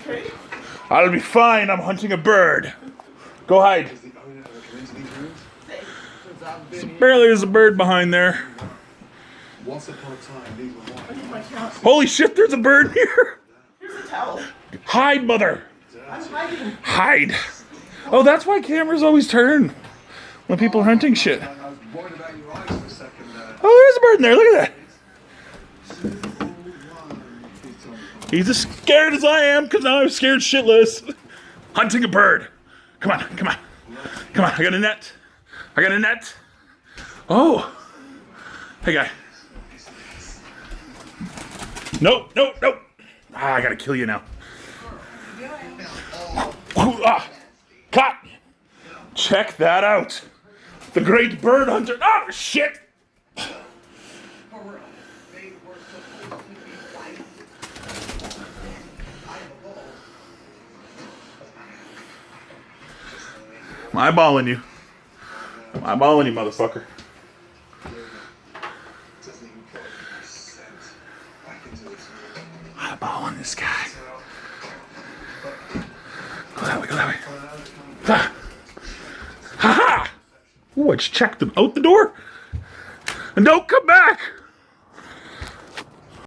okay? I'll be fine. I'm hunting a bird. Go hide. So apparently there's a bird behind there. Once upon a time, these were white. I need my couch. Holy shit, there's a bird here. Here's a towel. Hide, mother. I'm hiding. Hide. Oh, that's why cameras always turn when people are hunting shit. I was worried about your eyes for a second there. Oh, there's a bird in there. Look at that. He's as scared as I am because now I'm scared shitless. Hunting a bird. Come on, come on. Come on, I got a net. I got a net. Oh. Hey, guy. Nope, nope, nope. Ah, I gotta kill you now. Ah, cut. Check that out. The great bird hunter. Oh, shit. I'm eyeballing you. I'm eyeballing you, motherfucker. Eyeballing this guy. Go that way, go that way. Ha! Ha ha! Ooh, I just checked them out the door. And don't come back!